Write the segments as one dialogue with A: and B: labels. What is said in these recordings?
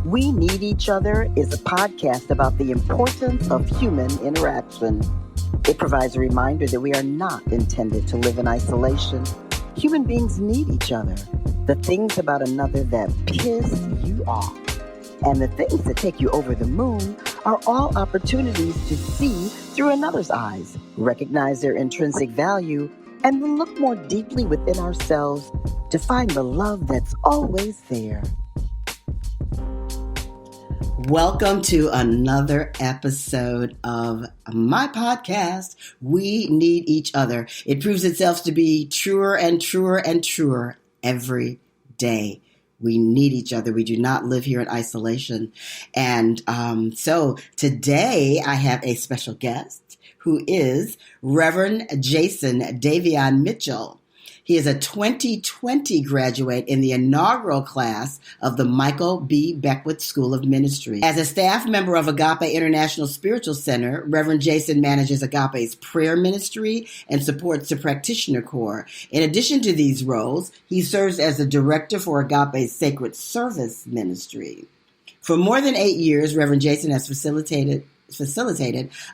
A: We Need Each Other is a podcast about the importance of human interaction. It provides a reminder that we are not intended to live in isolation. Human beings need each other. The things about another that piss you off and the things that take you over the moon are all opportunities to see through another's eyes, recognize their intrinsic value, and then look more deeply within ourselves to find the love that's always there. Welcome to another episode of my podcast, We Need Each Other. It proves itself to be truer and truer and truer every day. We need each other. We do not live here in isolation. And so today I have a special guest who is Reverend Jason Davion Mitchell. He is a 2020 graduate in the inaugural class of the Michael B. Beckwith School of Ministry. As a staff member of Agape International Spiritual Center, Reverend Jason manages Agape's prayer ministry and supports the practitioner corps. In addition to these roles, he serves as the director for Agape's Sacred Service Ministry. For more than 8 years, Reverend Jason has facilitated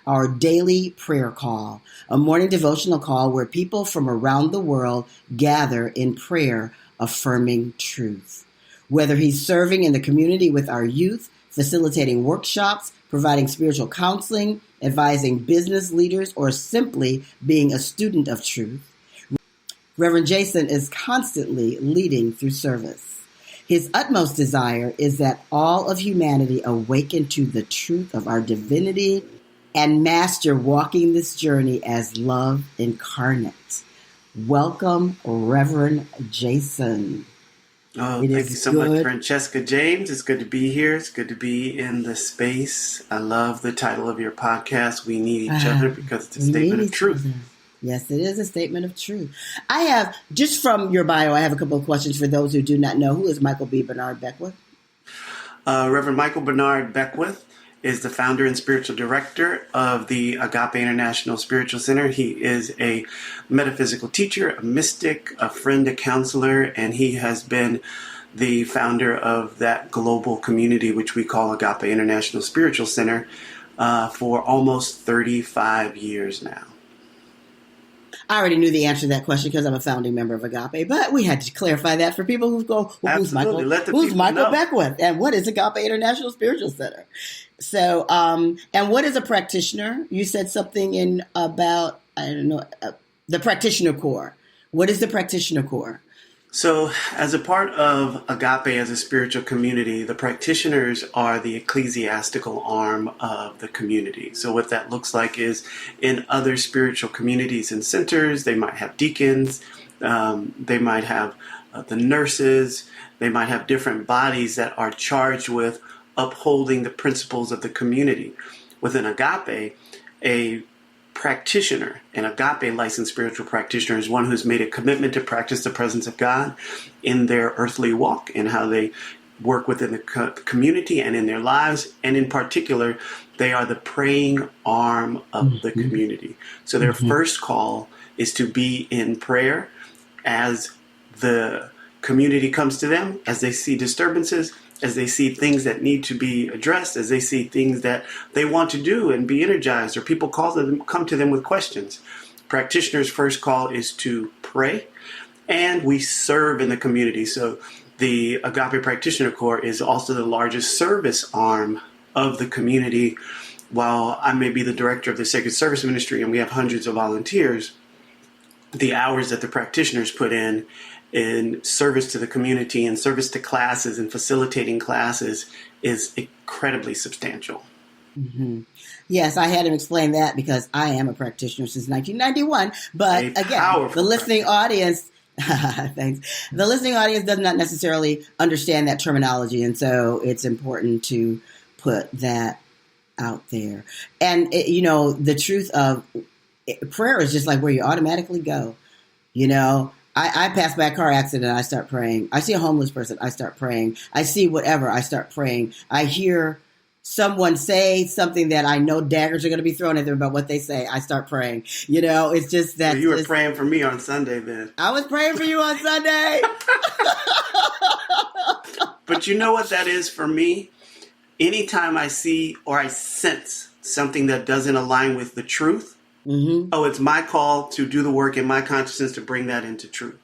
A: our daily prayer call, a morning devotional call where people from around the world gather in prayer, affirming truth. Whether he's serving in the community with our youth, facilitating workshops, providing spiritual counseling, advising business leaders, or simply being a student of truth, Reverend Jason is constantly leading through service. His utmost desire is that all of humanity awaken to the truth of our divinity and master walking this journey as love incarnate. Welcome, Reverend Jason.
B: Oh, thank you so much, Francesca James. It's good to be here. It's good to be in the space. I love the title of your podcast, We Need Each Other, because it's a statement of truth.
A: Yes, it is a statement of truth. I have, just from your bio, I have a couple of questions for those who do not know. Who is Michael B. Bernard Beckwith?
B: Reverend Michael Bernard Beckwith is the founder and spiritual director of the Agape International Spiritual Center. He is a metaphysical teacher, a mystic, a friend, a counselor, and he has been the founder of that global community, which we call Agape International Spiritual Center, for almost 35 years now.
A: I already knew the answer to that question because I'm a founding member of Agape, but we had to clarify that for people who go, well, who's Michael Beckwith, and what is Agape International Spiritual Center? So, and what is a practitioner? You said something about, the practitioner corps. What is the practitioner corps?
B: So, as a part of Agape as a spiritual community, the practitioners are the ecclesiastical arm of the community. So what that looks like is in other spiritual communities and centers, they might have deacons, they might have the nurses, they might have different bodies that are charged with upholding the principles of the community. Within Agape, a practitioner, an Agape licensed spiritual practitioner, is one who's made a commitment to practice the presence of God in their earthly walk and how they work within the community and in their lives. And in particular, they are the praying arm of the community. So their first call is to be in prayer as the community comes to them, as they see disturbances, as they see things that need to be addressed, as they see things that they want to do and be energized, or people come to them with questions. Practitioners' first call is to pray, and we serve in the community. So the Agape Practitioner Corps is also the largest service arm of the community. While I may be the director of the Sacred Service Ministry and we have hundreds of volunteers, the hours that the practitioners put in service to the community and service to classes and facilitating classes is incredibly substantial.
A: Mm-hmm. Yes, I had him explain that because I am a practitioner since 1991. But again, the listening audience, thanks. The listening audience does not necessarily understand that terminology, and so it's important to put that out there. And the truth of prayer is just like where you automatically go. I pass by a car accident, I start praying. I see a homeless person, I start praying. I see whatever, I start praying. I hear someone say something that I know daggers are going to be thrown at them about what they say, I start praying. It's just that.
B: So you were praying for me on Sunday then.
A: I was praying for you on Sunday.
B: But you know what that is for me? anytime I see or I sense something that doesn't align with the truth, it's my call to do the work in my consciousness to bring that into truth.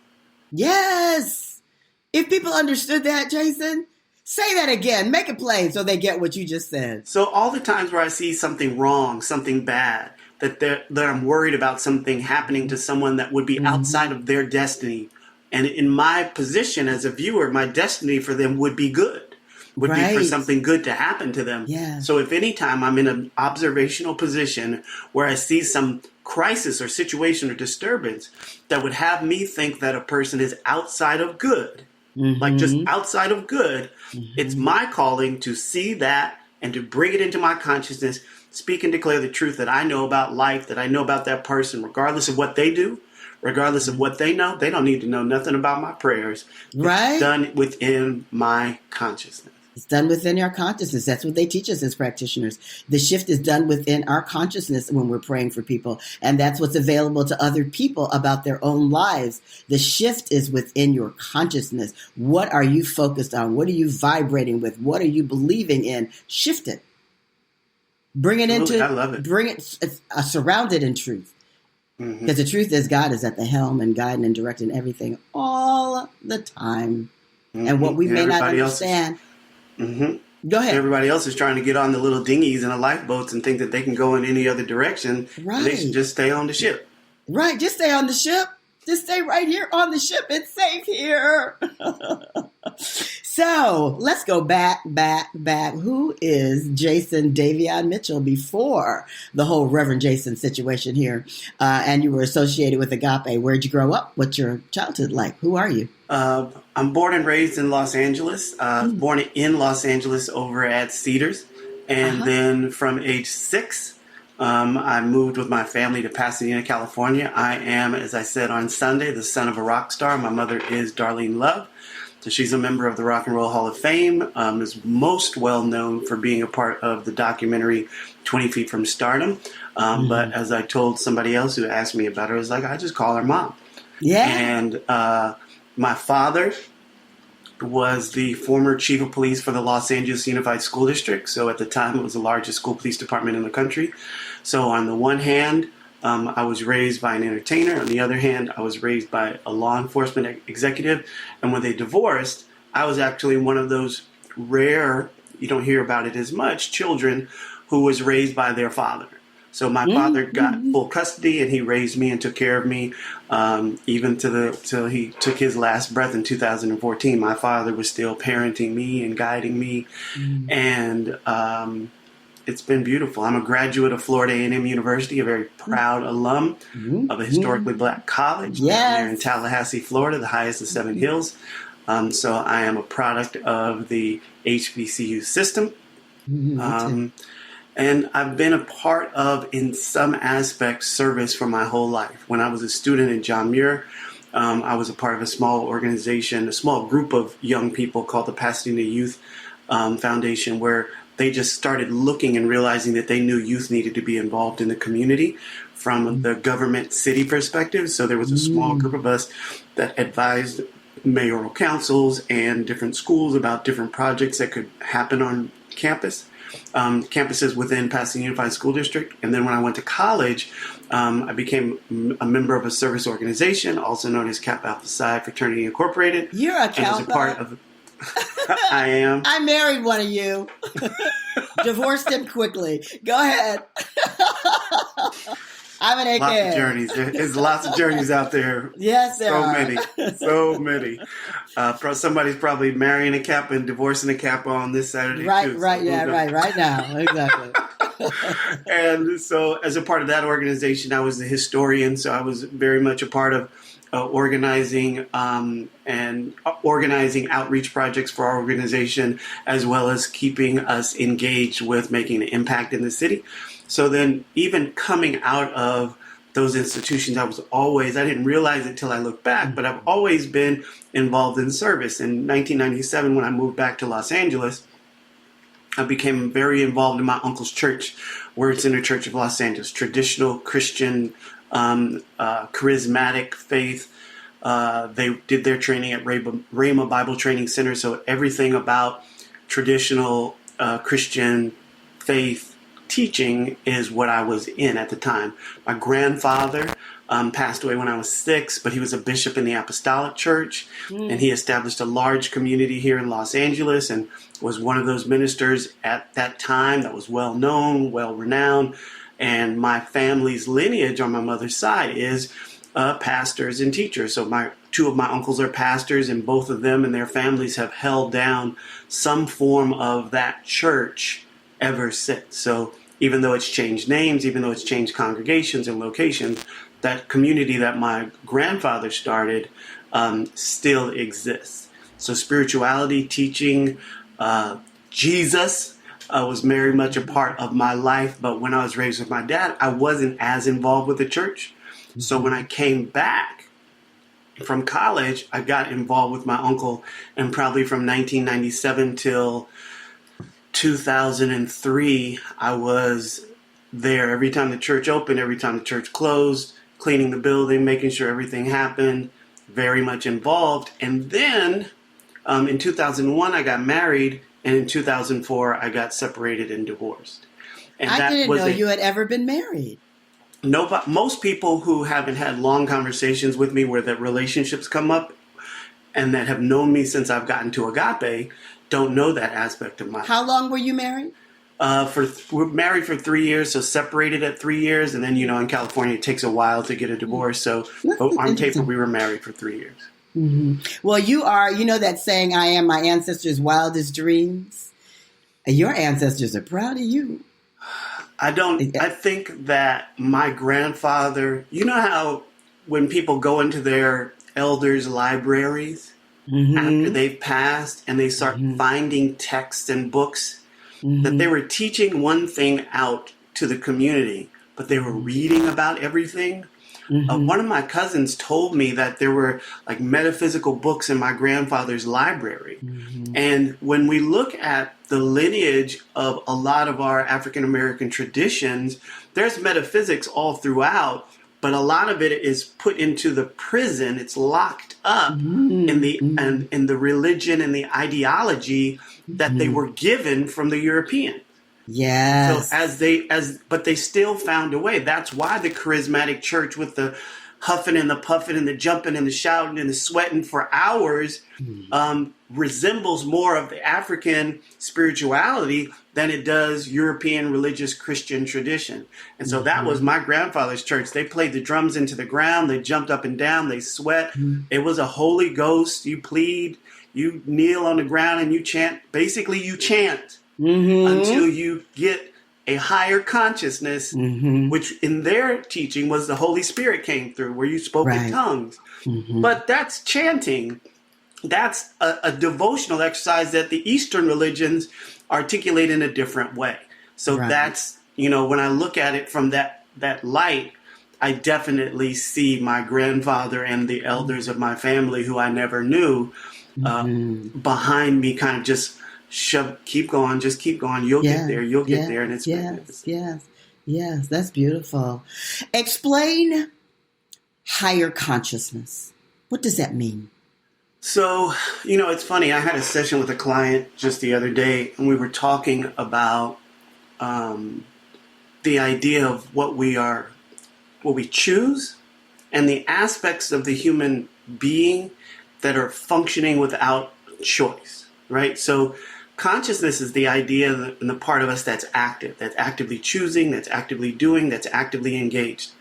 A: Yes. If people understood that, Jason, say that again. Make it plain so they get what you just said.
B: So all the times where I see something wrong, something bad, that I'm worried about something happening to someone that would be outside of their destiny. And in my position as a viewer, my destiny for them would be good. Would be for something good to happen to them.
A: Yeah.
B: So if any time I'm in an observational position where I see some crisis or situation or disturbance that would have me think that a person is outside of good, like just outside of good, it's my calling to see that and to bring it into my consciousness, speak and declare the truth that I know about life, that I know about that person, regardless of what they do, regardless of what they know. They don't need to know nothing about my prayers.
A: Right.
B: It's done within my consciousness.
A: It's done within our consciousness. That's what they teach us as practitioners. The shift is done within our consciousness when we're praying for people. And that's what's available to other people about their own lives. The shift is within your consciousness. What are you focused on? What are you vibrating with? What are you believing in? Shift it. Bring it into,
B: I love it.
A: Bring it, surround it in truth. Because the truth is God is at the helm and guiding and directing everything all the time. And what we may not understand. Go ahead.
B: Everybody else is trying to get on the little dinghies and the lifeboats and think that they can go in any other direction.
A: Right.
B: They should just stay on the ship.
A: Right. Just stay on the ship. Just stay right here on the ship. It's safe here. So let's go back. Who is Jason Davion Mitchell before the whole Reverend Jason situation here? And you were associated with Agape. Where'd you grow up? What's your childhood like? Who are you?
B: I'm born and raised in Los Angeles. Born in Los Angeles over at Cedars. And then from age 6, I moved with my family to Pasadena, California. I am, as I said on Sunday, the son of a rock star. My mother is Darlene Love. So she's a member of the Rock and Roll Hall of Fame, is most well known for being a part of the documentary 20 Feet from Stardom. But as I told somebody else who asked me about her, I was like, I just call her mom.
A: Yeah.
B: And my father was the former chief of police for the Los Angeles Unified School District. So at the time, it was the largest school police department in the country. So on the one hand, I was raised by an entertainer. On the other hand, I was raised by a law enforcement executive. And when they divorced, I was actually one of those rare, you don't hear about it as much, children who was raised by their father. So my father got full custody, and he raised me and took care of me even till he took his last breath in 2014. My father was still parenting me and guiding me, and it's been beautiful. I'm a graduate of Florida A&M University, a very proud alum of a historically black college there in Tallahassee, Florida, the highest of 7 hills. So I am a product of the HBCU system. And I've been a part of, in some aspects, service for my whole life. When I was a student at John Muir, I was a part of a small organization, a small group of young people called the Pasadena Youth Foundation, where they just started looking and realizing that they knew youth needed to be involved in the community from the government city perspective. So there was a small group of us that advised mayoral councils and different schools about different projects that could happen on campus. Campuses within Pasadena Unified School District. And then when I went to college, I became a member of a service organization, also known as Kappa Alpha Psi Fraternity Incorporated.
A: You're a Kappa.
B: And as a part of I am.
A: I married one of you. Divorced him quickly. Go ahead. I'm an AK.
B: Lots of journeys. There's lots of journeys out there.
A: Yes, there are.
B: So many. Somebody's probably marrying a Kappa and divorcing a Kappa on this Saturday.
A: Right now. Exactly.
B: And so as a part of that organization, I was the historian. So I was very much a part of organizing outreach projects for our organization, as well as keeping us engaged with making an impact in the city. So then even coming out of those institutions, I didn't realize it till I look back, but I've always been involved in service. In 1997, when I moved back to Los Angeles, I became very involved in my uncle's church, Word Center Church of Los Angeles, traditional Christian, charismatic faith. They did their training at Rhema Bible Training Center, so everything about traditional Christian faith teaching is what I was in at the time. My grandfather passed away when I was 6, but he was a bishop in the Apostolic Church, and he established a large community here in Los Angeles and was one of those ministers at that time that was well known, well renowned. And my family's lineage on my mother's side is pastors and teachers. So two of my uncles are pastors, and both of them and their families have held down some form of that church ever since. So even though it's changed names, even though it's changed congregations and locations, that community that my grandfather started still exists. So spirituality, teaching, Jesus was very much a part of my life. But when I was raised with my dad, I wasn't as involved with the church. So when I came back from college, I got involved with my uncle, and probably from 1997 till 2003, I was there every time the church opened, every time the church closed, cleaning the building, making sure everything happened, very much involved. And then in 2001, I got married, and in 2004, I got separated and divorced. And
A: I didn't know you had ever been married.
B: No, most people who haven't had long conversations with me where the relationships come up and that have known me since I've gotten to Agape don't know that aspect of my life.
A: How long were you married?
B: We're married for 3 years, so separated at 3 years. And then, in California, it takes a while to get a divorce. So on paper, we were married for 3 years.
A: Mm-hmm. Well, you are, that saying, I am my ancestors' wildest dreams. Your ancestors are proud of you.
B: I think that my grandfather, you know how when people go into their elders' libraries after they've passed and they start finding texts and books, that they were teaching one thing out to the community, but they were reading about everything. One of my cousins told me that there were like metaphysical books in my grandfather's library. And when we look at the lineage of a lot of our African American traditions, there's metaphysics all throughout, but a lot of it is put into the prison. It's locked up in the religion and the ideology that they were given from the Europeans.
A: Yes.
B: So but they still found a way. That's why the charismatic church with the huffing and the puffing and the jumping and the shouting and the sweating for hours resembles more of the African spirituality than it does European religious Christian tradition. And so that was my grandfather's church. They played the drums into the ground. They jumped up and down. They sweat. It was a Holy Ghost. You plead, you kneel on the ground and you chant. Basically, you chant. Until you get a higher consciousness, which in their teaching was the Holy Spirit came through, where you spoke in tongues. But that's chanting. That's a devotional exercise that the Eastern religions articulate in a different way. So that's, when I look at it from that light, I definitely see my grandfather and the elders of my family who I never knew behind me, kind of just keep going, just keep going. You'll get there. You'll get there. And it's magnificent.
A: Yes. That's beautiful. Explain higher consciousness. What does that mean?
B: So, it's funny. I had a session with a client just the other day, and we were talking about the idea of what we choose, and the aspects of the human being that are functioning without choice, right? So consciousness is the idea and the part of us that's active, that's actively choosing, that's actively doing, that's actively engaged.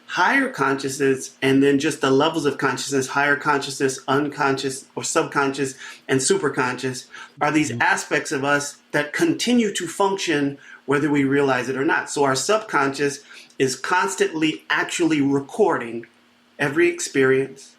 B: Higher consciousness, and then just the levels of consciousness, higher consciousness, unconscious or subconscious, and superconscious, are these aspects of us that continue to function whether we realize it or not. So our subconscious is constantly actually recording every experience,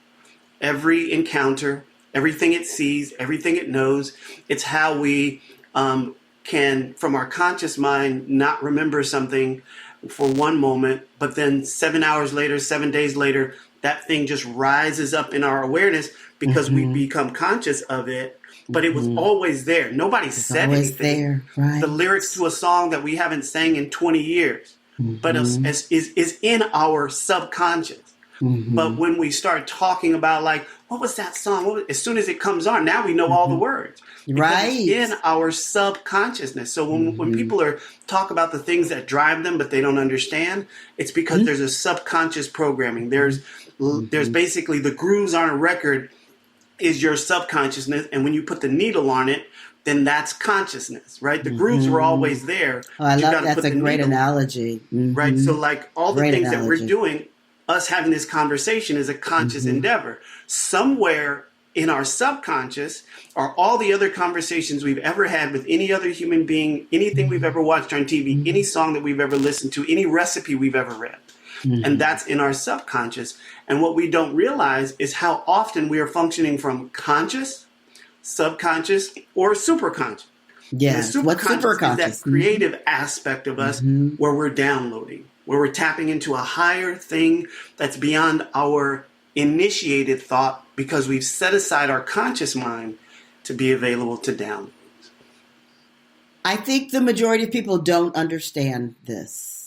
B: every encounter, everything it sees, everything it knows. It's how we can, from our conscious mind, not remember something for one moment, but then 7 hours later, 7 days later, that thing just rises up in our awareness because we become conscious of it. But it was always there. Nobody said anything.
A: There, right.
B: The lyrics to a song that we haven't sang in 20 years, but is in our subconscious. But when we start talking about like, what was that song? As soon as it comes on, now we know all the words. Because it's in our subconsciousness. So when people talk about the things that drive them, but they don't understand, it's because there's a subconscious programming. There's basically the grooves on a record is your subconsciousness. And when you put the needle on it, then that's consciousness, right? The grooves were always there.
A: Oh, I love that's a great analogy.
B: Right? So like all the things that we're doing, us having this conversation is a conscious endeavor. Somewhere in our subconscious are all the other conversations we've ever had with any other human being, anything we've ever watched on TV, any song that we've ever listened to, any recipe we've ever read. And that's in our subconscious. And what we don't realize is how often we are functioning from conscious, subconscious, or superconscious.
A: Yes. What's superconscious?
B: Is that creative aspect of us where we're downloading, where we're tapping into a higher thing that's beyond our initiated thought because we've set aside our conscious mind to be available to download.
A: I think the majority of people don't understand this.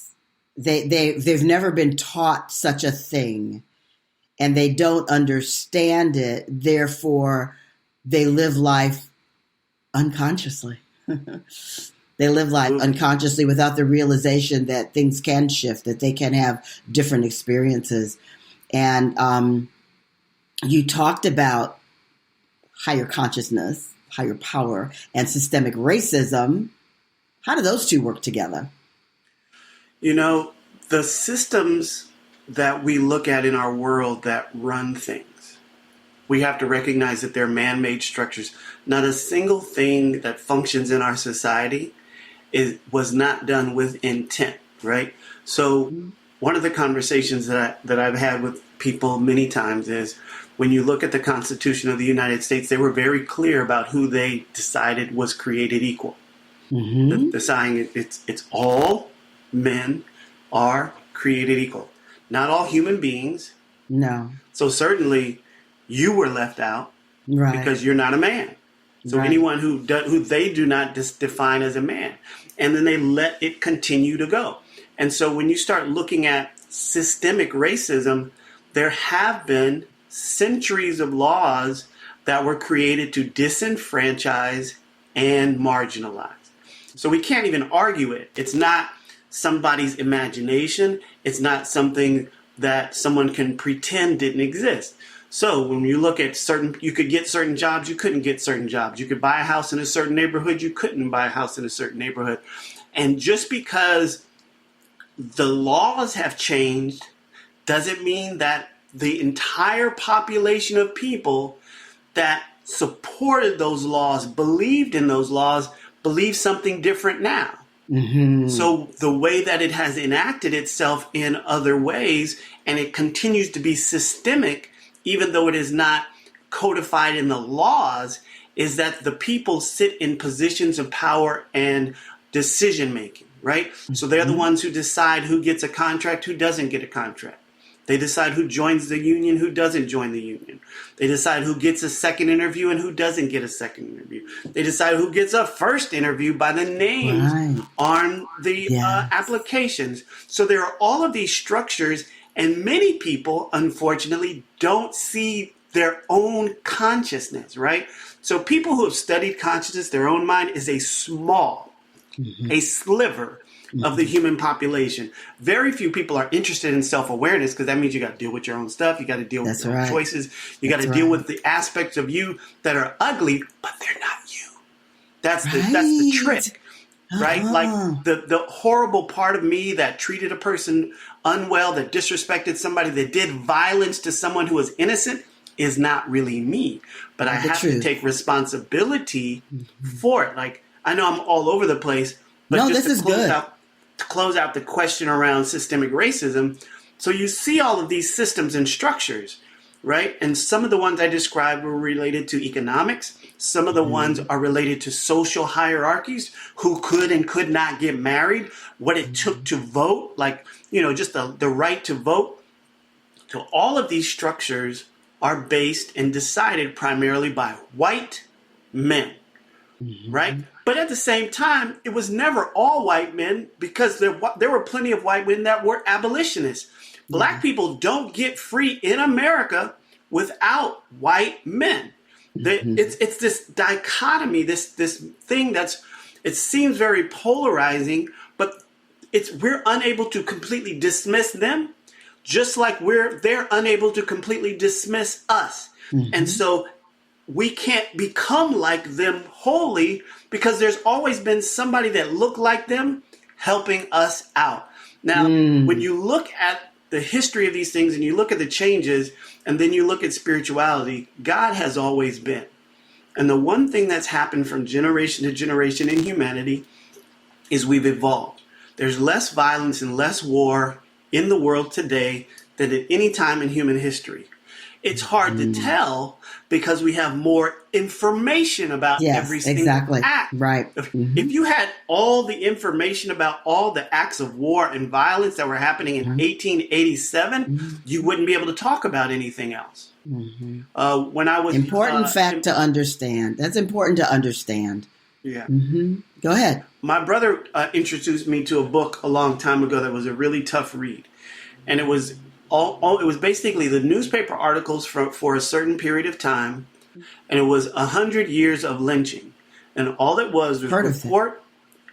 A: They've never been taught such a thing, and they don't understand it. Therefore, they live life unconsciously. They live life unconsciously without the realization that things can shift, that they can have different experiences. And you talked about higher consciousness, higher power, and systemic racism. How do those two work together?
B: You know, the systems that we look at in our world that run things, we have to recognize that they're man-made structures. Not a single thing that functions in our society was not done with intent, right? So one of the conversations that I've had with people many times is when you look at the Constitution of the United States, they were very clear about who they decided was created equal. The saying, it's all men are created equal. Not all human beings.
A: No.
B: So certainly you were left out because you're not a man. So anyone who they do not define as a man. And then they let it continue to go. And so when you start looking at systemic racism, there have been centuries of laws that were created to disenfranchise and marginalize. So we can't even argue it. It's not somebody's imagination. It's not something that someone can pretend didn't exist. So when you look at you could get certain jobs, you couldn't get certain jobs. You could buy a house in a certain neighborhood, you couldn't buy a house in a certain neighborhood. And just because the laws have changed doesn't mean that the entire population of people that supported those laws, believed in those laws, believe something different now. So the way that it has enacted itself in other ways, and it continues to be systemic, even though it is not codified in the laws, is that the people sit in positions of power and decision making, right? So they're the ones who decide who gets a contract, who doesn't get a contract. They decide who joins the union, who doesn't join the union. They decide who gets a second interview and who doesn't get a second interview. They decide who gets a first interview by the names on the applications. So there are all of these structures, and many people, unfortunately, don't see their own consciousness, right? So people who have studied consciousness, their own mind, is a small, a sliver of the human population. Very few people are interested in self-awareness because that means you got to deal with your own stuff. You got to deal with your own choices. You got to deal with the aspects of you that are ugly, but they're not you. That's the trick, right? Like the horrible part of me that treated a person unwell, that disrespected somebody, that did violence to someone who was innocent is not really me. But I have to take responsibility for it. Like, I know I'm all over the place, but
A: no,
B: just
A: this is good.
B: To close out the question around systemic racism, so you see all of these systems and structures, right? And some of the ones I described were related to economics. Some of the ones are related to social hierarchies, who could and could not get married, what it took to vote, like, just the right to vote. So all of these structures are based and decided primarily by white men, right? But at the same time, it was never all white men, because there were plenty of white men that were abolitionists. Black people don't get free in America without white men. It's this dichotomy, this thing it seems very polarizing, but we're unable to completely dismiss them, just like they're unable to completely dismiss us. And so we can't become like them wholly, because there's always been somebody that looked like them helping us out. Now, when you look at the history of these things and you look at the changes and then you look at spirituality, God has always been. And the one thing that's happened from generation to generation in humanity is we've evolved. There's less violence and less war in the world today than at any time in human history. It's hard to tell because we have more information about every single act.
A: Right.
B: If you had all the information about all the acts of war and violence that were happening in 1887, you wouldn't be able to talk about anything else. When I was
A: important fact to understand. That's important to understand.
B: Yeah.
A: Go ahead.
B: My brother introduced me to a book a long time ago that was a really tough read, and it was it was basically the newspaper articles for a certain period of time, and it was 100 years of lynching, and all it was report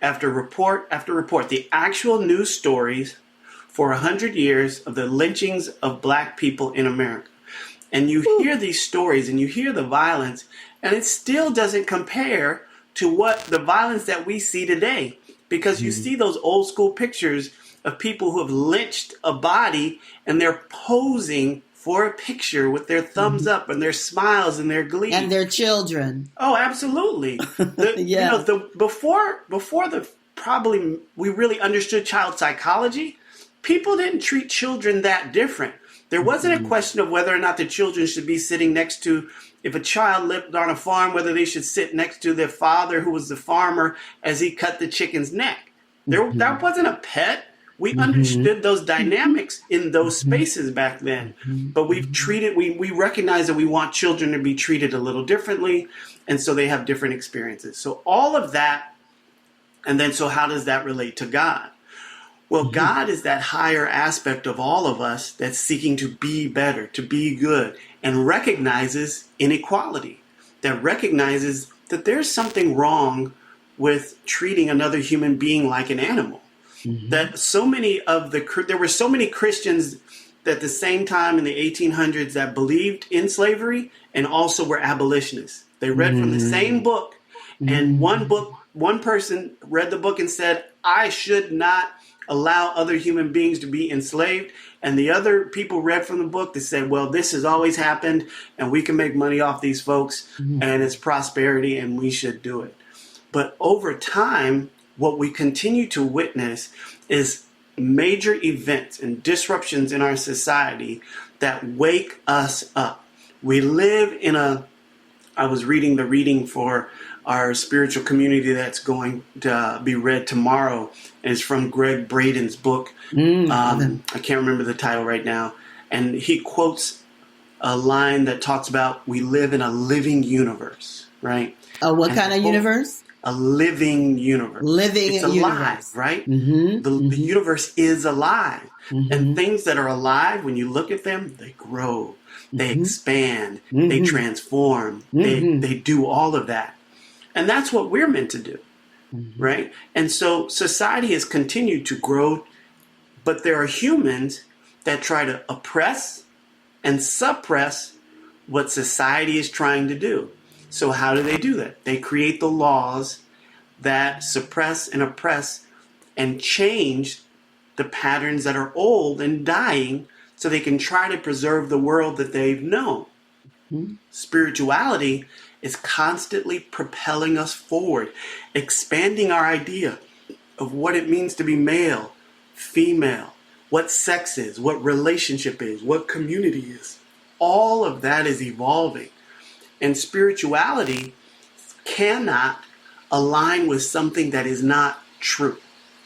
B: after report after report, the actual news stories for 100 years of the lynchings of black people in America. And you hear these stories and you hear the violence, and it still doesn't compare to what the violence that we see today, because you see those old school pictures of people who have lynched a body and they're posing for a picture with their thumbs up and their smiles and their glee.
A: And their children.
B: Oh, absolutely. Before we really understood child psychology, people didn't treat children that different. There wasn't a question of whether or not the children should be sitting next to, if a child lived on a farm, whether they should sit next to their father, who was the farmer, as he cut the chicken's neck. That wasn't a pet. We understood those dynamics in those spaces back then. But we recognize that we want children to be treated a little differently, and so they have different experiences. So all of that, and then so how does that relate to God? Well, God is that higher aspect of all of us that's seeking to be better, to be good, and recognizes inequality, that recognizes that there's something wrong with treating another human being like an animal. That there were so many Christians at the same time in the 1800s that believed in slavery and also were abolitionists. They read from the same book, and one person read the book and said, I should not allow other human beings to be enslaved. And the other people read from the book that said, well, this has always happened and we can make money off these folks and it's prosperity and we should do it. But over time, what we continue to witness is major events and disruptions in our society that wake us up. We live in I was reading the reading for our spiritual community that's going to be read tomorrow, and it's from Greg Braden's book. I can't remember the title right now. And he quotes a line that talks about we live in a living universe, right?
A: What kind of universe?
B: A living universe. It's alive,
A: universe.
B: Right? The universe is alive. And things that are alive, when you look at them, they grow, they expand, they transform, they do all of that. And that's what we're meant to do, right? And so society has continued to grow, but there are humans that try to oppress and suppress what society is trying to do. So how do they do that? They create the laws that suppress and oppress and change the patterns that are old and dying so they can try to preserve the world that they've known. Spirituality is constantly propelling us forward, expanding our idea of what it means to be male, female, what sex is, what relationship is, what community is. All of that is evolving. And spirituality cannot align with something that is not true,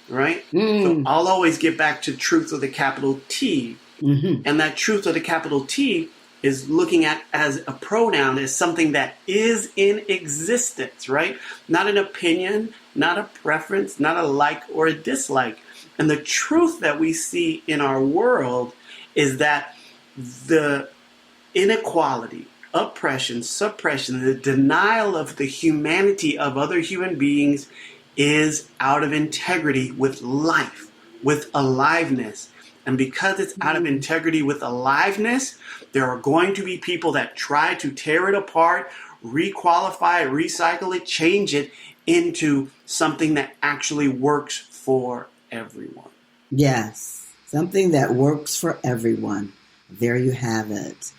B: right? So I'll always get back to truth with a capital T. And that truth with a capital T is looking at as a pronoun as something that is in existence, right? Not an opinion, not a preference, not a like or a dislike. And the truth that we see in our world is that the inequality, oppression, suppression, the denial of the humanity of other human beings is out of integrity with life, with aliveness. And because it's out of integrity with aliveness, there are going to be people that try to tear it apart, requalify it, recycle it, change it into something that actually works for everyone.
A: Yes, something that works for everyone. There you have it.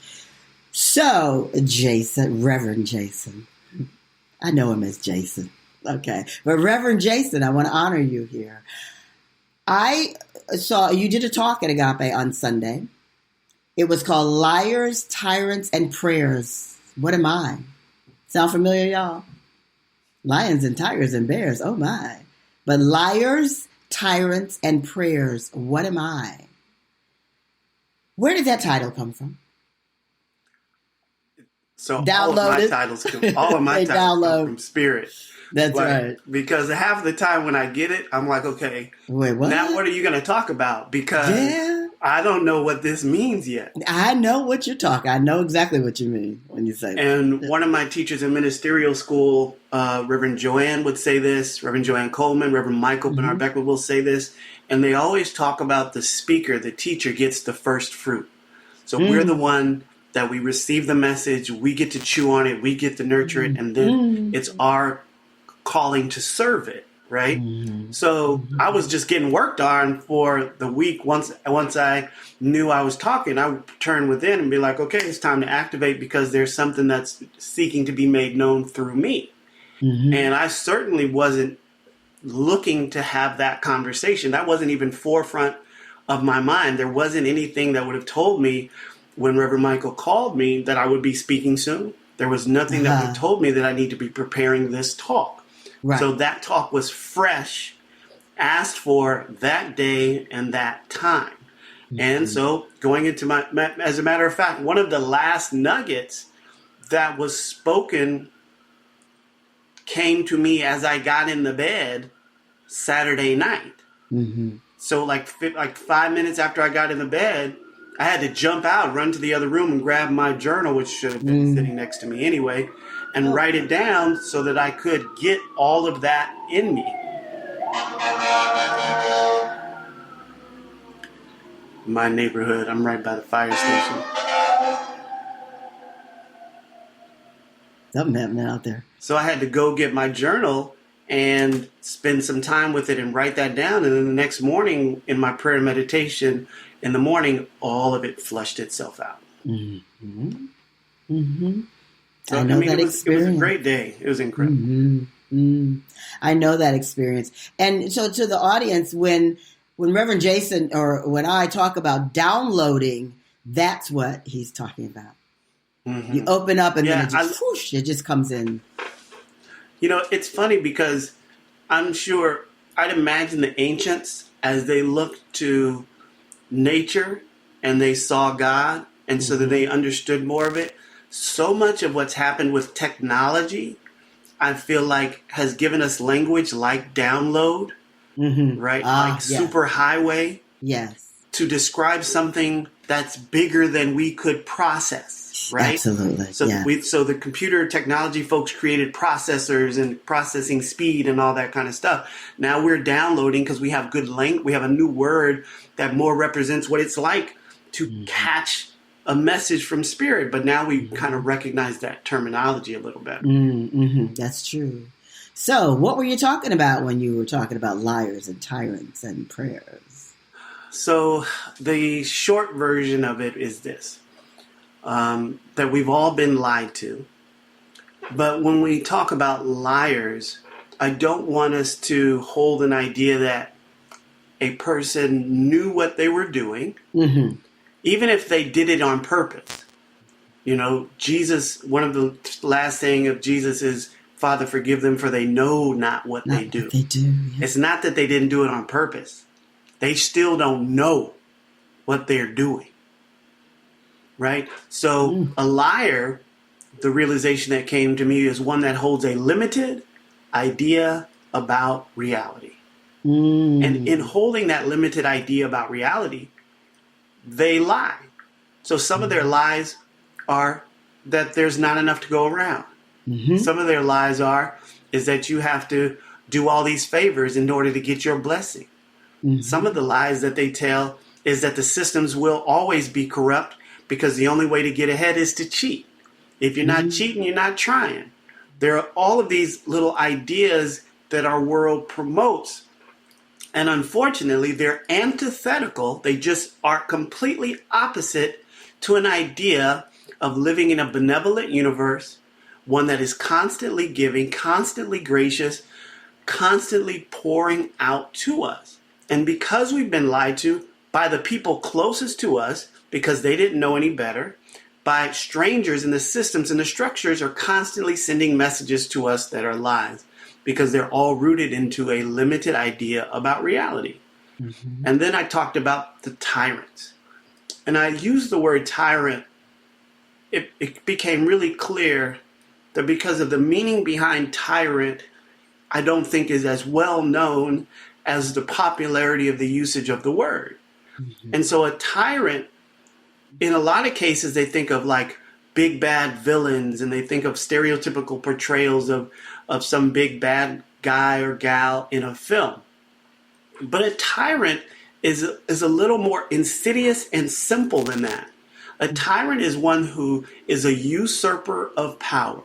A: So, Jason, Reverend Jason, I know him as Jason. Okay. But Reverend Jason, I want to honor you here. I saw you did a talk at Agape on Sunday. It was called Liars, Tyrants, and Prayers. What am I? Sound familiar, y'all? Lions and tigers and bears. Oh, my. But liars, tyrants, and prayers. What am I? Where did that title come from?
B: So all of my titles come from Spirit.
A: That's right.
B: Because half the time when I get it, I'm like, okay,
A: wait, what?
B: Now what are you going to talk about? Because I don't know what this means yet.
A: I know what you're talking. I know exactly what you mean when you say that.
B: And one of my teachers in ministerial school, Reverend Joanne would say this, Reverend Joanne Coleman, Reverend Michael Bernard Beckwith will say this. And they always talk about the speaker, the teacher gets the first fruit. So we're the one that we receive the message, we get to chew on it, we get to nurture it, and then it's our calling to serve it, right? So I was just getting worked on for the week. Once I knew I was talking, I would turn within and be like, okay, it's time to activate because there's something that's seeking to be made known through me. And I certainly wasn't looking to have that conversation. That wasn't even forefront of my mind. There wasn't anything that would have told me when Reverend Michael called me that I would be speaking soon. There was nothing that would have told me that I need to be preparing this talk. Right. So that talk was fresh, asked for that day and that time. And so going into as a matter of fact, one of the last nuggets that was spoken came to me as I got in the bed Saturday night. So like 5 minutes after I got in the bed, I had to jump out, run to the other room and grab my journal, which should have been sitting next to me anyway, and write it down so that I could get all of that in me. My neighborhood, I'm right by the fire station.
A: Something happening out there.
B: So I had to go get my journal and spend some time with it and write that down. And then the next morning in my prayer and meditation in the morning, all of it flushed itself out.
A: So,
B: I know that experience. It was a great day. It was incredible.
A: I know that experience. And so to the audience, when Reverend Jason or when I talk about downloading, that's what he's talking about. You open up and then it just, whoosh, it just comes in.
B: You know, it's funny because I'm sure I'd imagine the ancients as they looked to nature and they saw God and so that they understood more of it. So much of what's happened with technology, I feel like has given us language like download, right? Like superhighway.
A: Yes.
B: To describe something that's bigger than we could process, right?
A: Absolutely.
B: So so the computer technology folks created processors and processing speed and all that kind of stuff. Now we're downloading because we have good language. We have a new word that more represents what it's like to catch a message from Spirit. But now we kind of recognize that terminology a little better.
A: That's true. So what were you talking about when you were talking about liars and tyrants and prayers?
B: So the short version of it is this, that we've all been lied to. But when we talk about liars, I don't want us to hold an idea that a person knew what they were doing, even if they did it on purpose. You know, Jesus, one of the last saying of Jesus is, Father, forgive them for they know not what they do. It's not that they didn't do it on purpose. They still don't know what they're doing, right? So a liar, the realization that came to me is one that holds a limited idea about reality. And in holding that limited idea about reality, they lie. So some of their lies are that there's not enough to go around.
A: Mm-hmm.
B: Some of their lies is that you have to do all these favors in order to get your blessing.
A: Mm-hmm.
B: Some of the lies that they tell is that the systems will always be corrupt because the only way to get ahead is to cheat. If you're not cheating, you're not trying. There are all of these little ideas that our world promotes. And unfortunately, they're antithetical. They just are completely opposite to an idea of living in a benevolent universe, one that is constantly giving, constantly gracious, constantly pouring out to us. And because we've been lied to by the people closest to us, because they didn't know any better, by strangers, and the systems and the structures are constantly sending messages to us that are lies, because they're all rooted into a limited idea about reality. Mm-hmm. And then I talked about the tyrants. And I used the word tyrant. It became really clear that because of the meaning behind tyrant, I don't think is as well known as the popularity of the usage of the word. Mm-hmm. And so a tyrant, in a lot of cases, they think of like big bad villains, and they think of stereotypical portrayals of some big bad guy or gal in a film. But a tyrant is a little more insidious and simple than that. A tyrant is one who is a usurper of power,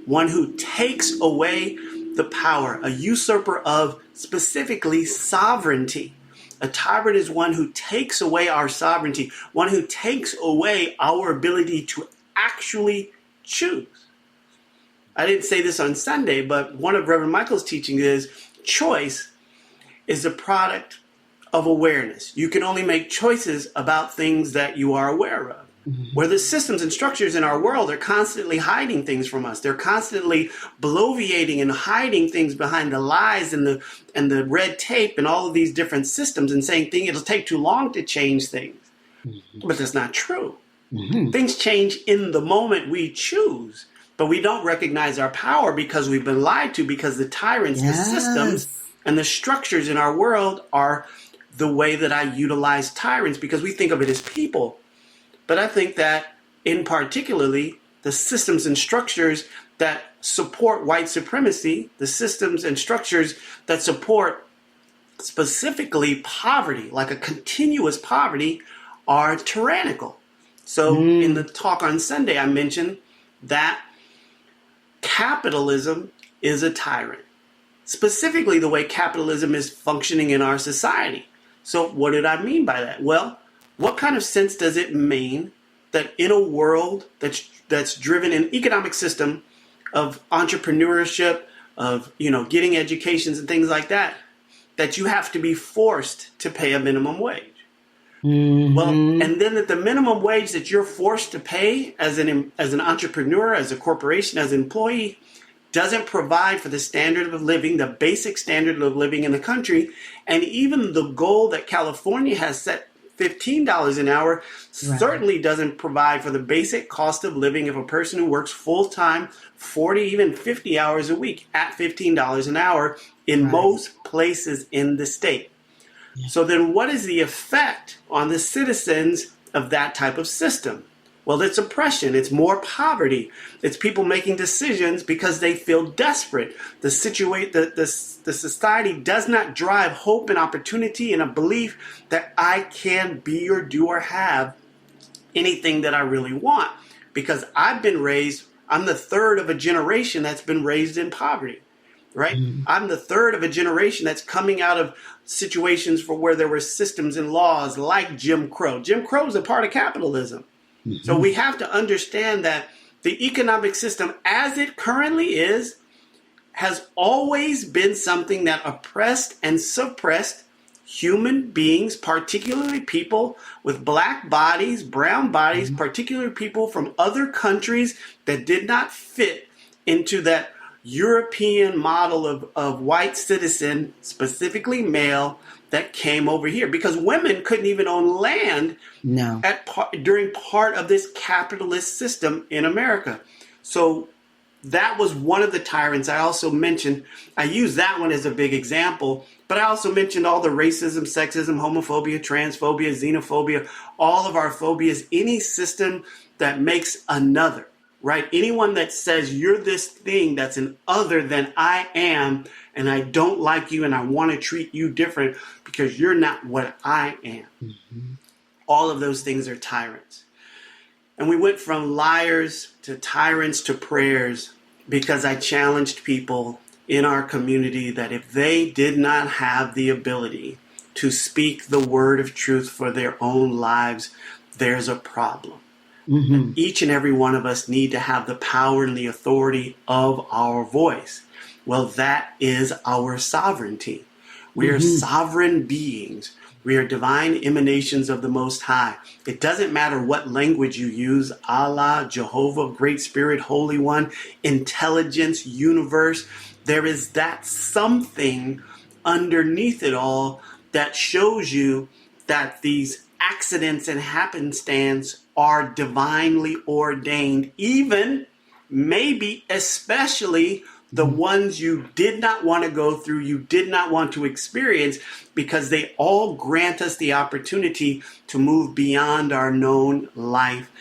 B: one who takes away the power, a usurper of specifically sovereignty. A tyrant is one who takes away our sovereignty, one who takes away our ability to actually choose. I didn't say this on Sunday, but one of Reverend Michael's teachings is choice is a product of awareness. You can only make choices about things that you are aware of. Mm-hmm. Where the systems and structures in our world are constantly hiding things from us. They're constantly bloviating and hiding things behind the lies and the red tape and all of these different systems, and saying it'll take too long to change things. Mm-hmm. But that's not true. Mm-hmm. Things change in the moment we choose, but we don't recognize our power because we've been lied to, because the tyrants, the systems, and the structures in our world are the way that I utilize tyrants, because we think of it as people. But I think that in particularly the systems and structures that support white supremacy, the systems and structures that support specifically poverty, like a continuous poverty, are tyrannical. So in the talk on Sunday, I mentioned that capitalism is a tyrant, specifically the way capitalism is functioning in our society. So what did I mean by that? Well, what kind of sense does it mean that in a world that's driven an economic system of entrepreneurship, of getting educations and things like that, that you have to be forced to pay a minimum wage? Mm-hmm. Well, and then that the minimum wage that you're forced to pay as an entrepreneur, as a corporation, as an employee, doesn't provide for the standard of living, the basic standard of living in the country, and even the goal that California has set, $15 an hour, certainly doesn't provide for the basic cost of living of a person who works full-time, 40, even 50 hours a week at $15 an hour in most places in the state. Yeah. So then what is the effect on the citizens of that type of system? Well, it's oppression. It's more poverty. It's people making decisions because they feel desperate. The society does not drive hope and opportunity and a belief that I can be or do or have anything that I really want. Because I'm the third of a generation that's been raised in poverty, right? Mm-hmm. I'm the third of a generation that's coming out of situations for where there were systems and laws like Jim Crow. Jim Crow is a part of capitalism. Mm-hmm. So we have to understand that the economic system as it currently is has always been something that oppressed and suppressed human beings, particularly people with black bodies, brown bodies, particularly people from other countries that did not fit into that European model of white citizen, specifically male, that came over here, because women couldn't even own land during part of this capitalist system in America. So that was one of the tyrants. I also mentioned, I use that one as a big example, but I also mentioned all the racism, sexism, homophobia, transphobia, xenophobia, all of our phobias, any system that makes another, right? Anyone that says you're this thing that's an other than I am, and I don't like you and I want to treat you different because you're not what I am. Mm-hmm. All of those things are tyrants. And we went from liars to tyrants to prayers because I challenged people in our community that if they did not have the ability to speak the word of truth for their own lives, there's a problem. Mm-hmm. Each and every one of us need to have the power and the authority of our voice. Well, that is our sovereignty. We are sovereign beings. We are divine emanations of the Most High. It doesn't matter what language you use, Allah, Jehovah, Great Spirit, Holy One, intelligence, universe. There is that something underneath it all that shows you that these accidents and happenstance are divinely ordained, even, maybe, especially the ones you did not want to go through, you did not want to experience, because they all grant us the opportunity to move beyond our known life.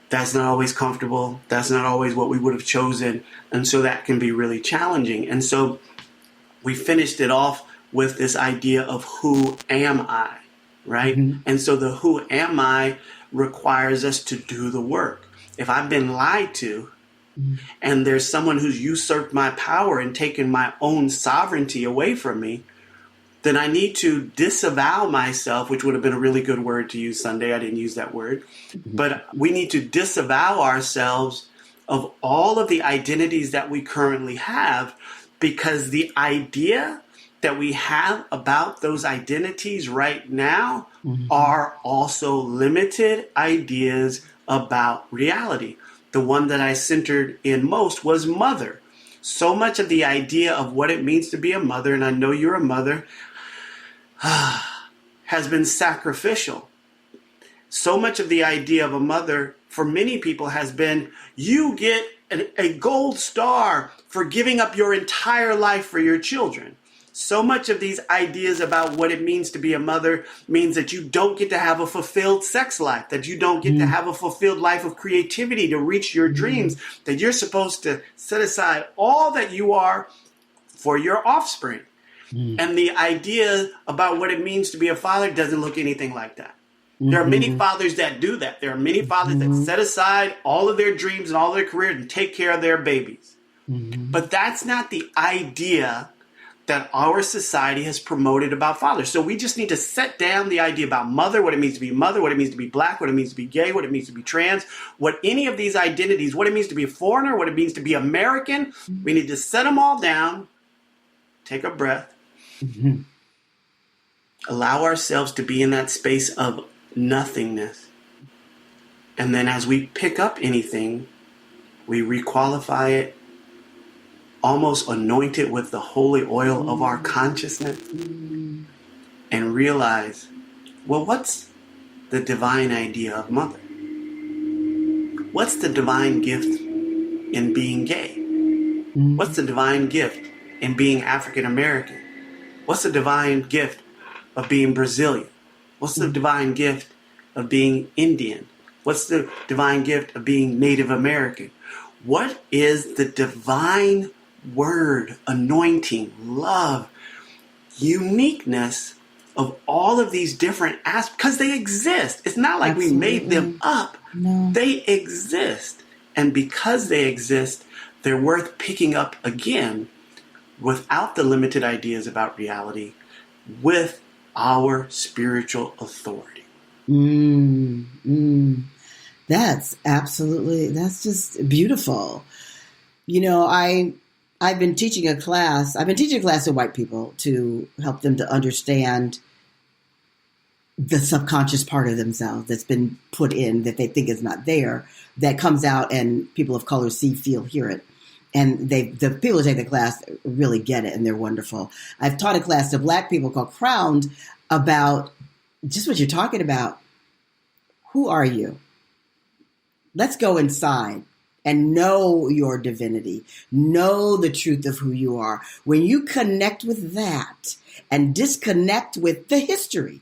B: That's not always comfortable. That's not always what we would have chosen. And so that can be really challenging. And so we finished it off with this idea of who am I, right? Mm-hmm. And so the who am I requires us to do the work. If I've been lied to, and there's someone who's usurped my power and taken my own sovereignty away from me, then I need to disavow myself, which would have been a really good word to use Sunday. I didn't use that word. But we need to disavow ourselves of all of the identities that we currently have, because the idea that we have about those identities right now are also limited ideas about reality. The one that I centered in most was mother. So much of the idea of what it means to be a mother, and I know you're a mother, has been sacrificial. So much of the idea of a mother for many people has been, you get a gold star for giving up your entire life for your children. So much of these ideas about what it means to be a mother means that you don't get to have a fulfilled sex life, that you don't get to have a fulfilled life of creativity to reach your dreams, that you're supposed to set aside all that you are for your offspring. And the idea about what it means to be a father doesn't look anything like that. There are many fathers that do that. There are many fathers that set aside all of their dreams and all their careers and take care of their babies. But that's not the idea that our society has promoted about fathers. So we just need to set down the idea about mother, what it means to be mother, what it means to be black, what it means to be gay, what it means to be trans, what any of these identities, what it means to be a foreigner, what it means to be American. We need to set them all down, take a breath, allow ourselves to be in that space of nothingness. And then as we pick up anything, we requalify it, almost anoint it with the holy oil of our consciousness, and realize, well, what's the divine idea of mother? What's the divine gift in being gay? What's the divine gift in being African American? What's the divine gift of being Brazilian? What's the divine gift of being Indian? What's the divine gift of being Native American? What is the divine word, anointing, love, uniqueness of all of these different aspects? Because they exist. It's not like we made them up. No. They exist. And because they exist, they're worth picking up again without the limited ideas about reality, with our spiritual authority.
A: That's just beautiful. You know, I've been teaching a class to white people to help them to understand the subconscious part of themselves that's been put in that they think is not there, that comes out and people of color see, feel, hear it. And the people who take the class really get it, and they're wonderful. I've taught a class to black people called Crowned about just what you're talking about. Who are you? Let's go inside and know your divinity. Know the truth of who you are. When you connect with that and disconnect with the history,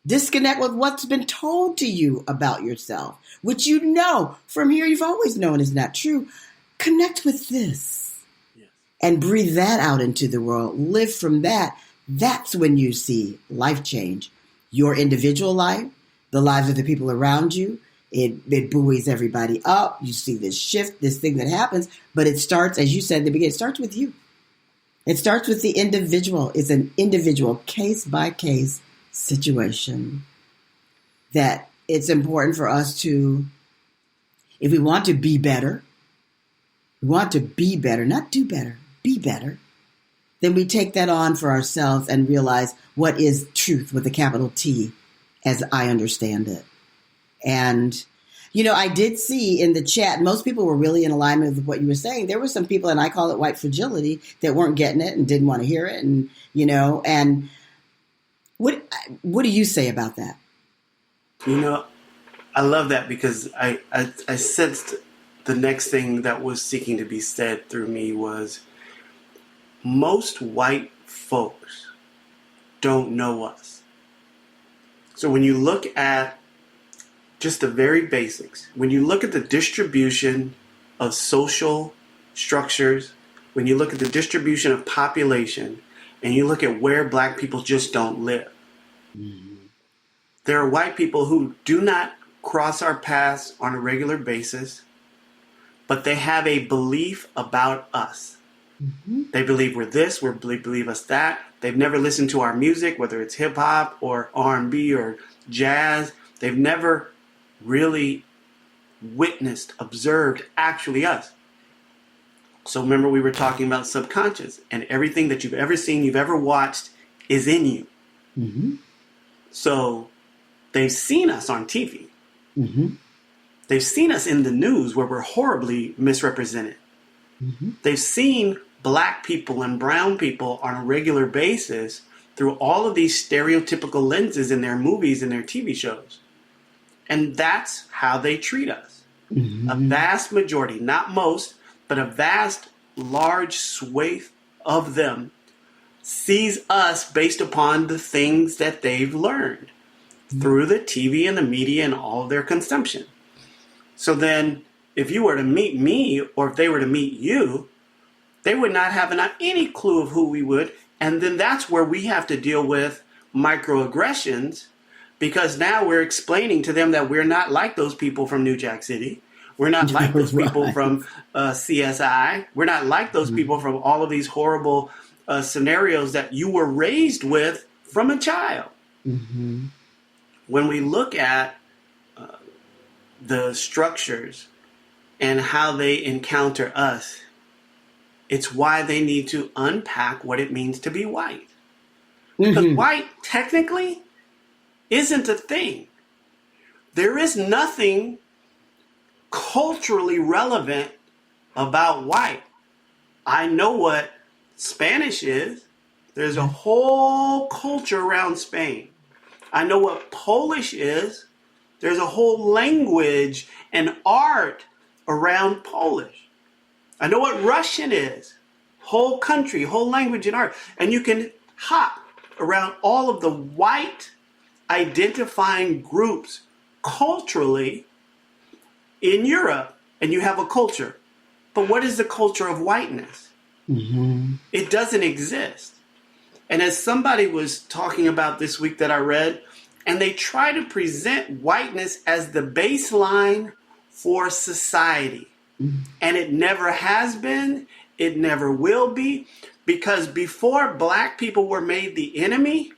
A: Disconnect with what's been told to you about yourself, which you know from here you've always known is not true. Connect with this and breathe that out into the world. Live from that. That's when you see life change. Your individual life, the lives of the people around you. It buoys everybody up. You see this shift, this thing that happens, but it starts, as you said in the beginning, it starts with you. It starts with the individual. It's an individual case-by-case situation that it's important for us to, if we want to be better, not do better, be better, then we take that on for ourselves and realize what is truth with a capital T as I understand it. And, I did see in the chat, most people were really in alignment with what you were saying. There were some people, and I call it white fragility, that weren't getting it and didn't want to hear it. And, and what do you say about that?
B: I love that because I sensed the next thing that was seeking to be said through me was most white folks don't know us. So when you look at just the very basics, when you look at the distribution of social structures, when you look at the distribution of population, and you look at where black people just don't live, there are white people who do not cross our paths on a regular basis, but they have a belief about us. They believe we're this, they believe us that. They've never listened to our music, whether it's hip hop or R&B or jazz. They've never really witnessed, observed actually us. So remember we were talking about subconscious, and everything that you've ever seen, you've ever watched is in you. So they've seen us on TV. They've seen us in the news where we're horribly misrepresented. They've seen black people and brown people on a regular basis through all of these stereotypical lenses in their movies and their TV shows. And that's how they treat us. A vast majority, not most, but a vast, large swathe of them sees us based upon the things that they've learned through the TV and the media and all of their consumption. So then if you were to meet me, or if they were to meet you, they would not have any clue of who we would. And then that's where we have to deal with microaggressions, because now we're explaining to them that we're not like those people from New Jack City. We're not like those people from CSI. We're not like those people from all of these horrible scenarios that you were raised with from a child. When we look at the structures and how they encounter us, it's why they need to unpack what it means to be white. Because white technically isn't a thing. There is nothing culturally relevant about white. I know what Spanish is. There's a whole culture around Spain. I know what Polish is. There's a whole language and art around Polish. I know what Russian is. Whole country, whole language and art. And you can hop around all of the white identifying groups culturally in Europe, and you have a culture. But what is the culture of whiteness? It doesn't exist. And as somebody was talking about this week that I read, and they try to present whiteness as the baseline for society. And it never has been, it never will be, because before black people were made the enemy,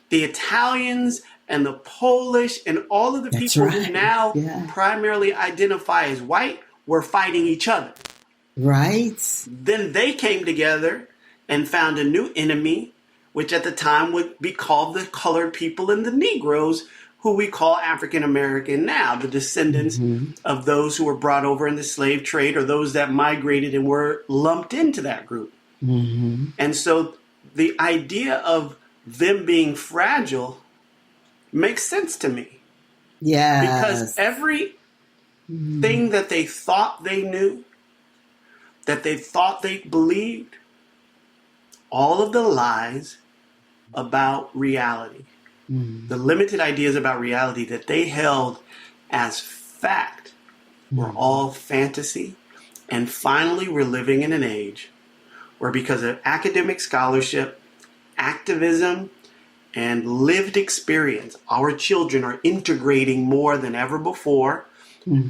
B: the Italians and the Polish and all of the people who now primarily identify as white were fighting each other.
A: Right.
B: Then they came together and found a new enemy, which at the time would be called the colored people and the Negroes, who we call African American now, the descendants of those who were brought over in the slave trade, or those that migrated and were lumped into that group. And so the idea of them being fragile makes sense to me. Yeah. Because every thing that they thought they knew, that they thought they believed, all of the lies about reality, the limited ideas about reality that they held as fact were all fantasy. And finally, we're living in an age where, because of academic scholarship, activism, and lived experience, our children are integrating more than ever before.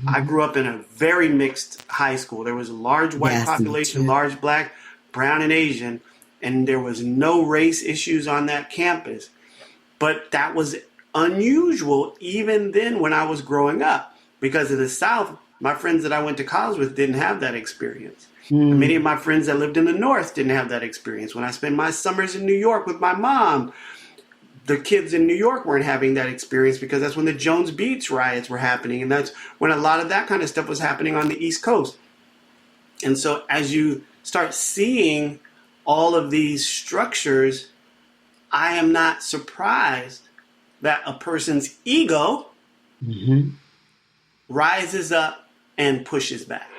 B: I grew up in a very mixed high school. There was a large white population, large black, brown, and Asian, and there was no race issues on that campus. But that was unusual even then when I was growing up, because in the South, my friends that I went to college with didn't have that experience. And many of my friends that lived in the North didn't have that experience. When I spent my summers in New York with my mom, the kids in New York weren't having that experience, because that's when the Jones Beach riots were happening. And that's when a lot of that kind of stuff was happening on the East Coast. And so as you start seeing all of these structures, I am not surprised that a person's ego rises up and pushes back.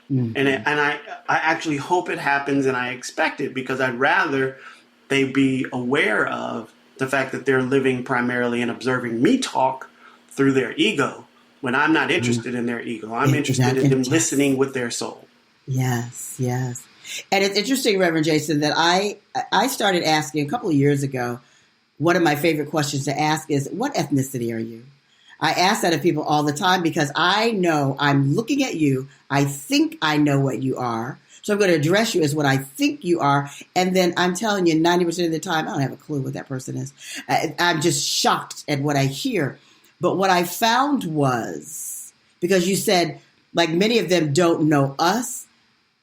B: And I actually hope it happens, and I expect it, because I'd rather they be aware of the fact that they're living primarily and observing me talk through their ego, when I'm not interested in their ego. I'm interested in them listening with their soul.
A: Yes, yes. And it's interesting, Reverend Jason, that I started asking a couple of years ago, one of my favorite questions to ask is, what ethnicity are you? I ask that of people all the time, because I know I'm looking at you. I think I know what you are. So I'm going to address you as what I think you are. And then I'm telling you, 90% of the time, I don't have a clue what that person is. I'm just shocked at what I hear. But what I found was, because you said, like, many of them don't know us,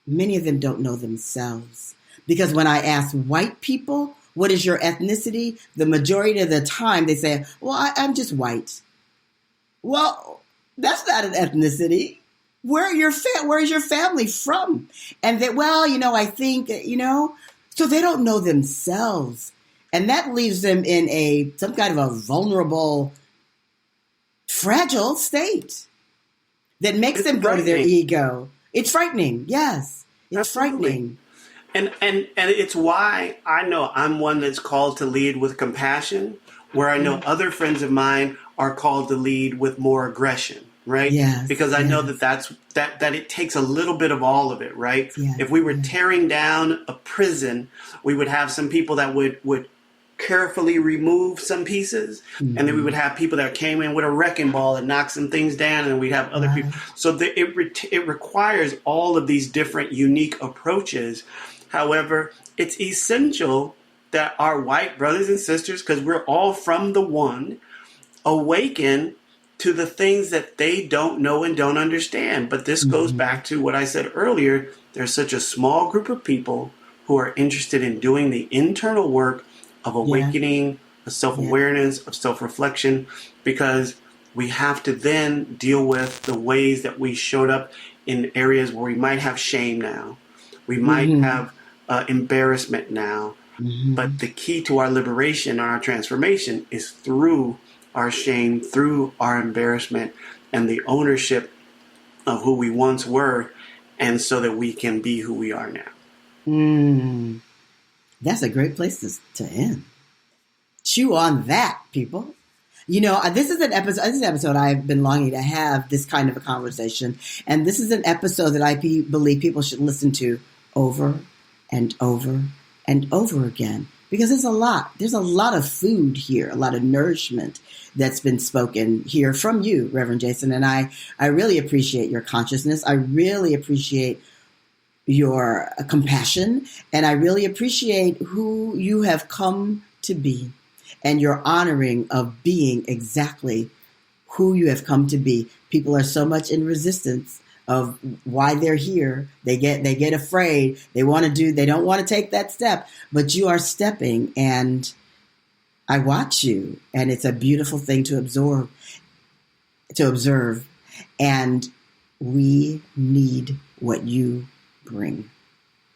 A: many of them don't know themselves. Because when I ask white people, what is your ethnicity? The majority of the time they say, well, I'm just white. Well, that's not an ethnicity. Where is your family from? And that, well, I think, so they don't know themselves. And that leaves them in some kind of a vulnerable, fragile state that makes them go to their ego. It's frightening. Yes. It's frightening.
B: And it's why I know I'm one that's called to lead with compassion, where I know other friends of mine are called to lead with more aggression, right?
A: Yes,
B: because I know that it takes a little bit of all of it, right?
A: Yes,
B: if we were tearing down a prison, we would have some people that would carefully remove some pieces, and then we would have people that came in with a wrecking ball and knocked some things down, and we'd have other people. So it requires all of these different unique approaches. However, it's essential that our white brothers and sisters, because we're all from the one, awaken to the things that they don't know and don't understand. But this goes back to what I said earlier. There's such a small group of people who are interested in doing the internal work of awakening, of self-awareness, of self-reflection, because we have to then deal with the ways that we showed up in areas where we might have shame now. We might have embarrassment now. But the key to our liberation and our transformation is through our shame, through our embarrassment, and the ownership of who we once were, and so that we can be who we are now.
A: That's a great place to end. Chew on that, people. This is an episode I've been longing to have this kind of a conversation. And this is an episode that I believe people should listen to over and over and over again. Because there's a lot of food here, a lot of nourishment that's been spoken here from you, Reverend Jason. And I really appreciate your consciousness. I really appreciate your compassion. And I really appreciate who you have come to be and your honoring of being exactly who you have come to be. People are so much in resistance of why they're here. They get afraid. They don't want to take that step, but you are stepping, and I watch you, and it's a beautiful thing to observe. And we need what you bring.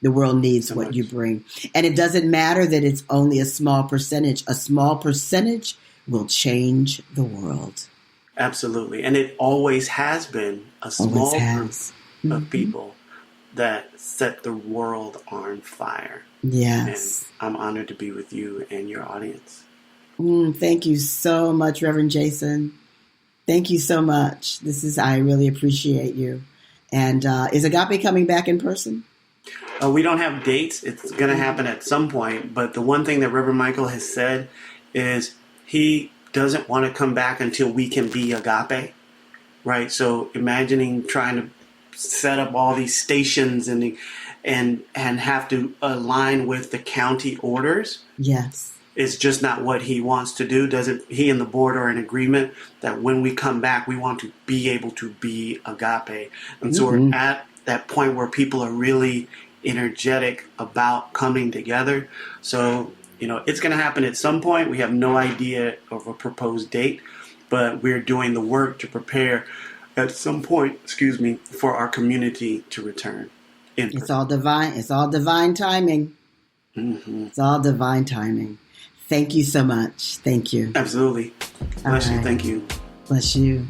A: The world needs what you bring. And it doesn't matter that it's only a small percentage. A small percentage will change the world.
B: Absolutely. And it always has been a small group of people that set the world on fire.
A: Yes.
B: And I'm honored to be with you and your audience.
A: Thank you so much, Reverend Jason. Thank you so much. I really appreciate you. And is Agape coming back in person?
B: We don't have dates. It's going to happen at some point. But the one thing that Reverend Michael has said is he doesn't want to come back until we can be Agape, right? So imagining trying to set up all these stations and have to align with the county orders.
A: Yes.
B: It's just not what he wants to do. He and the board are in agreement that when we come back, we want to be able to be Agape. And so we're at that point where people are really energetic about coming together. So, it's going to happen at some point. We have no idea of a proposed date, but we're doing the work to prepare at some point, for our community to return.
A: It's all divine. It's all divine timing. It's all divine timing. Thank you so much. Thank you.
B: Absolutely. Bless you. Thank you.
A: Bless you.